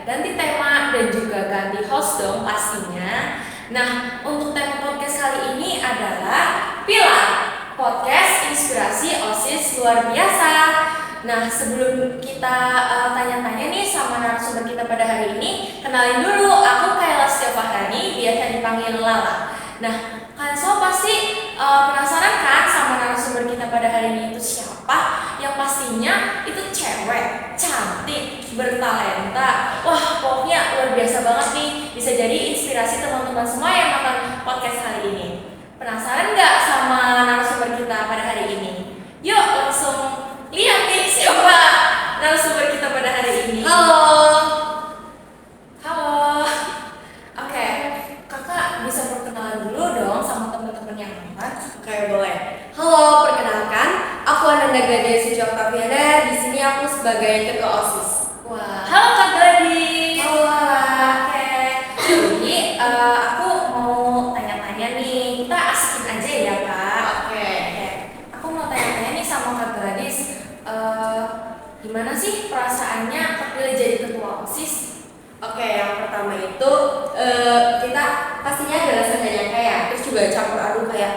ganti tema dan juga ganti host dong pastinya. Nah, untuk tema podcast kali ini adalah Pilar, podcast inspirasi OSIS luar biasa. Nah, sebelum kita tanya-tanya nih sama narasumber kita pada hari ini, kenalin dulu, aku Kayla Setiafahrani, biasa dipanggil Lala. Nah, kalian semua pasti penasaran kan sama narasumber kita pada hari ini itu siapa? Yang pastinya itu cewek, cantik, bertalenta. Wah, pokoknya luar biasa banget nih. Bisa jadi inspirasi teman-teman semua yang nonton podcast kali ini. Penasaran nggak sama narasumber kita pada hari ini? Yuk langsung lihat nih siapa narasumber kita pada hari ini. Halo. Oke, kakak bisa perkenalan dulu dong sama teman-teman yang nonton. Oke, boleh. Halo, perkenalkan, aku Ananda Gladia Suci Octaviana. Di sini aku sebagai ketua OSIS. Wah, halo Kak Gladys. Halo. Oke, jadi aku mau tanya-tanya nih. Kita asikin aja ya Kak. Oke. Aku mau tanya-tanya nih sama Kak Gladys. Gimana sih perasaannya kepilih jadi ketua OSIS? Oke, yang pertama itu kita pastinya ada rasa gak nyangka ya. Terus juga campur aduk kayak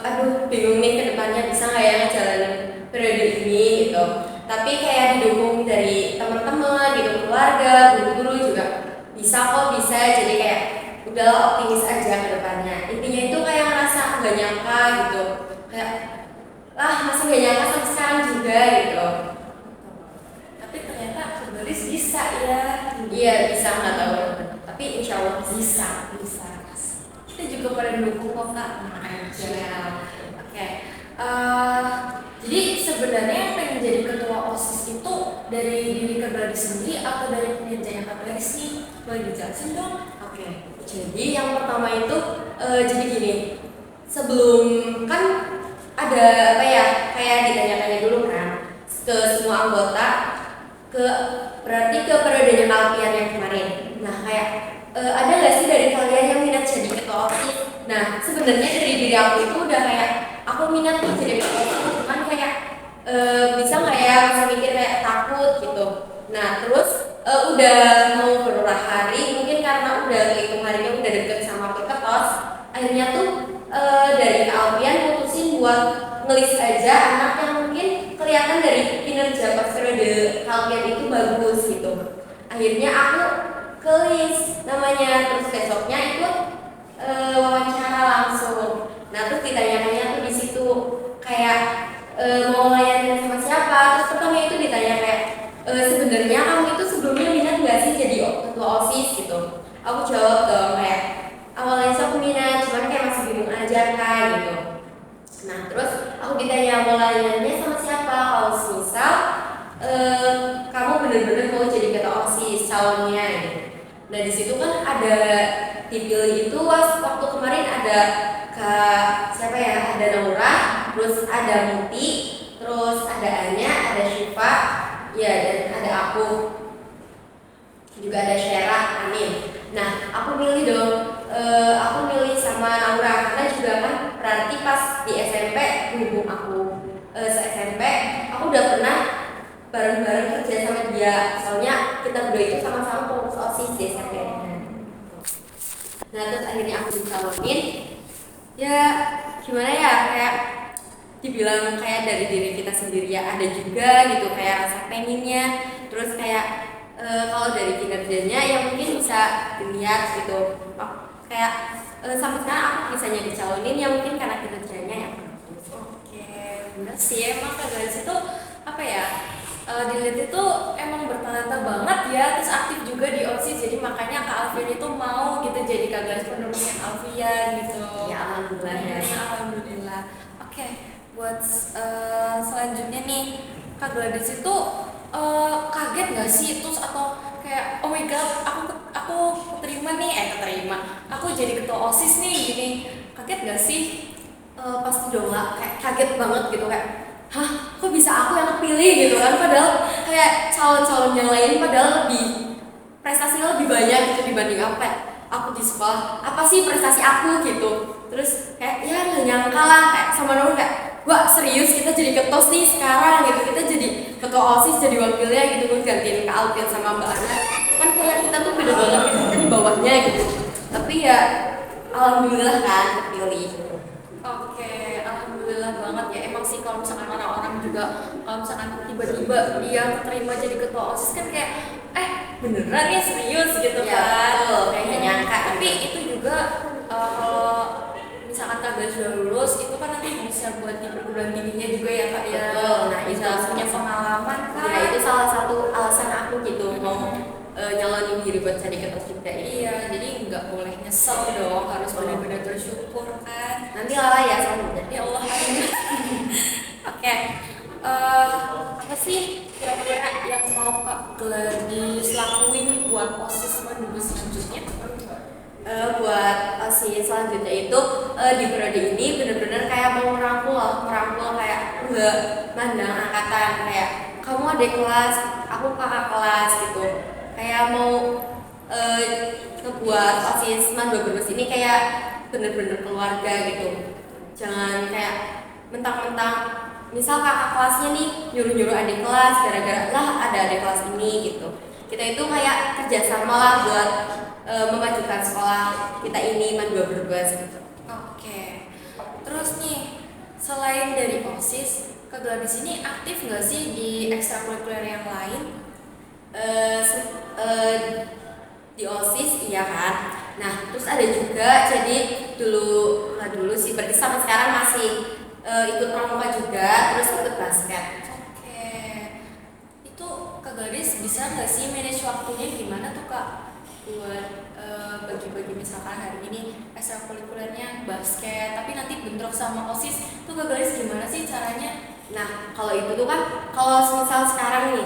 aduh bingung nih ke depannya bisa nggak ya ngejalanin periode ini gitu. Tapi kayak didukung dari teman-teman, gitu, keluarga, guru-guru juga bisa kok, bisa. Jadi kayak udahlah optimis aja ke depannya. Intinya itu kayak ngerasa gak nyangka gitu. Kayak masih gak nyangka sampai sekarang juga gitu. Tapi ternyata Kak Gladys bisa ya. Iya bisa, nggak tahu. Tapi insya Allah Bisa. Kita juga pada dukung kok Kak. Oke. Jadi sebenarnya yang pengen jadi ketua OSIS itu dari diri Kak Gladys sendiri atau dari kinerjanya Kak Gladys nih? Boleh dijelasin dong? Oke. Jadi yang pertama itu jadi gini. Sebelum kan ada apa ya, kayak ditanya-tanya dulu kan ke semua anggota, berarti ke periodenya kalian yang kemarin. Nah kayak ada nggak sih dari kalian yang minat jadi ketua OSIS? Nah sebenarnya dari diri aku itu udah kayak aku minat nih jadi ketua OSIS, cuman kayak bisa nggak ya, masih mikir kayak takut gitu. Nah terus udah mau beberapa hari, mungkin karena udah kehitung harinya udah deket sama keketos, akhirnya tuh dari Kak Alfian mutusin buat ngelis aja anak yang mungkin kelihatan dari kinerja pas periode Kak Alfian itu bagus gitu. Akhirnya aku kelis namanya, terus besoknya ikut wawancara langsung. Nah terus ditanya-tanya tuh di situ kayak mau layanin sama siapa. Terus pertama itu ditanya kayak sebenarnya kamu itu sebelumnya minat nggak sih jadi ketua OSIS gitu. Aku jawab dong kayak awalnya sih aku minat, cuman kayak masih bingung aja Kak gitu. Nah terus aku ditanya mau layanannya sama siapa. Kalau misal kamu bener-bener mau jadi ketua OSIS calonnya gitu. Nah di situ kan ada dipilih itu waktu kemarin ada Kak siapa ya, ada Naura, terus ada Muti, terus ada Anya, ada Syifa, ya dan ada aku, juga ada Syera, Amin. Nah aku milih dong, aku milih sama Naura karena juga kan berarti pas di SMP hubung aku se-SMP aku udah pernah bareng-bareng kerja sama dia, soalnya kita berdua itu sama-sama pengurus OSIS di SMP. Nah terus akhirnya aku dicalonin, ya gimana ya, kayak dibilang kayak dari diri kita sendiri ya ada juga gitu kayak rasa pengennya. Terus kayak kalau dari kinerjanya ya mungkin bisa dilihat gitu, kayak sampai sekarang aku bisanya dicalonin ya mungkin karena kinerjanya ya. Oke, bener sih emang Kak Gladys itu apa ya? Dilihat itu emang bertalenta banget ya, terus aktif juga di OSIS, jadi makanya Kak Alfian itu mau gitu jadi Kak Gladys penerusnya Alfian gitu. Ya alhamdulillah ya. Alhamdulillah. Oke, buat selanjutnya nih Kak Gladys itu kaget nggak sih terus atau kayak oh my god aku keterima nih keterima aku jadi ketua OSIS nih gini, kaget nggak sih? Pasti dong lah, kayak kaget banget gitu kayak hah kok bisa aku yang kepilih gitu kan, padahal kayak calon-calon yang lain padahal prestasinya lebih banyak gitu dibanding apa aku di sekolah, apa sih prestasi aku gitu. Terus kayak ya gak nyangka lah, kayak sama Nur kayak wah serius kita jadi ketos nih sekarang gitu, kita jadi ketua OSIS jadi wakilnya gitu kan, gantiin Kak Alvin sama Mbak Ana. Kan kayak kita tuh beda banget, kita di bawahnya gitu. Tapi ya alhamdulillah kan kepilih. Oke, alhamdulillah banget ya. Emang sih kalau misalkan orang-orang juga kalau misalkan tiba-tiba dia keterima jadi ketua OSIS kan kayak beneran ya, serius gitu Ya, kan. betul, kayak nggak nyangka. Tapi itu juga kalau misalkan Kak sudah lulus itu kan nanti bisa buat di perguruan tingginya juga ya Kak ya. Betul, nah bisa itu punya pengalaman kan. Ya itu salah satu alasan aku gitu mau nyalonin diri buat jadi ketua juga ini. Iya, jadi nggak boleh nyesel dong, harus benar-benar bersyukur kan. Nanti lala ya sama Ya Allah. Oke, apa sih kira-kira yang mau Kak Gladys lakuin buat OSIS minggu selanjutnya? Buat OSIS selanjutnya itu di periode ini benar-benar kayak mau merangkul kayak nggak mandang angkatan, kayak kamu adik kelas, aku kakak kelas gitu, kayak mau ngebuat OSIS Man 2012 ini kayak bener-bener keluarga gitu. Jangan kayak mentang-mentang misal kakak kelasnya nih nyuruh-nyuruh adik kelas gara-gara lah ada adik kelas ini gitu. Kita itu kayak kerjasama lah buat memajukan sekolah kita ini Man 2012 gitu. Oke, terus nih selain dari OSIS, Kak Gladys ini aktif nggak sih di ekstrakurikuler yang lain? Di OSIS iya kan. Nah terus ada juga, jadi dulu sih berarti sampai sekarang masih ikut pramuka juga, terus ikut basket. Oke, itu Kak Gladys bisa nggak sih manage waktunya gimana tuh Kak buat bagi-bagi misalkan hari ini ekstrakurikulernya basket tapi nanti bentrok sama OSIS tuh Kak Gladys gimana sih caranya? Nah kalau itu tuh kan kalau misal sekarang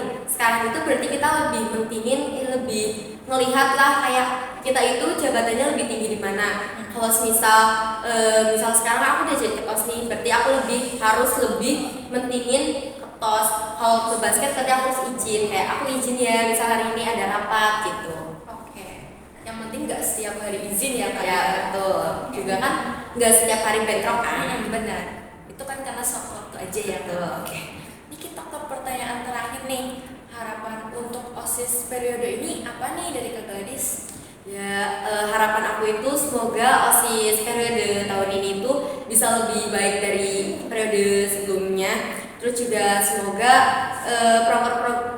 itu berarti kita lebih mentingin, lebih melihat lah kayak kita itu jabatannya lebih tinggi di mana. Kalau misal sekarang aku udah jadi ketos nih, berarti aku harus lebih mentingin ketos. Kalau ke basket berarti aku harus izin, kayak aku izin ya misal hari ini ada rapat gitu. Oke, yang penting nggak setiap hari izin ya Kak. Ya betul, juga kan nggak setiap hari bentrok kan. Benar, itu kan karena waktu aja ya Kak. Oke, ini kita ke pertanyaan terakhir nih. Harapan untuk OSIS periode ini apa nih dari Kak Gladys? Ya harapan aku itu semoga OSIS periode tahun ini tuh bisa lebih baik dari periode sebelumnya. Terus juga semoga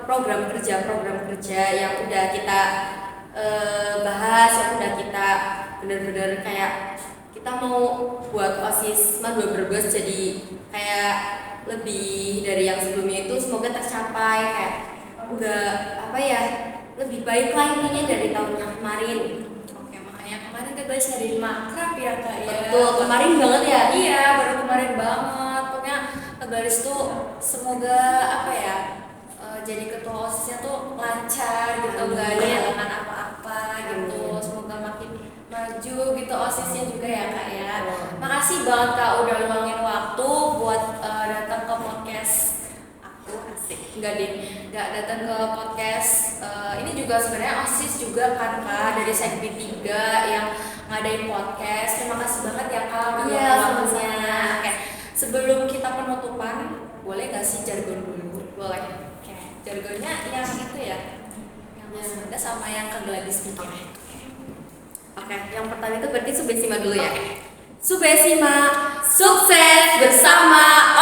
program kerja yang udah kita bahas, yang udah kita benar-benar kayak kita mau buat OSIS Man 2012 jadi kayak lebih dari yang sebelumnya itu, semoga tercapai, kayak udah lebih baik lah intinya dari tahun yang kemarin. Oke, makanya kemarin Kak Gladys dari makrab ya Kak ya. Betul, kemarin banget ya. Iya, baru kemarin banget. Pokoknya Kak Gladys tuh semoga jadi ketua OSISnya tuh lancar gitu, nggak ada halangan apa-apa gitu. Semoga makin maju gitu OSISnya juga ya Kak ya. Makasih banget Kak udah luangin waktu buat datang ke podcast aku. Asik. Nggak datang ke podcast. Ini juga sebenarnya OSIS juga kan Kak, dari Sekbi 3 yang ngadain podcast. Terima kasih banget ya Kak. Iya, sama-sama. Oke, sebelum kita penutupan, boleh nggak sih jargon dulu? Boleh. Oke, jargonnya yang itu ya, yang Mas Manda sama yang Kak Gladys bikin. Oke, yang pertama itu berarti Subesima dulu ya. Subesima, sukses bersama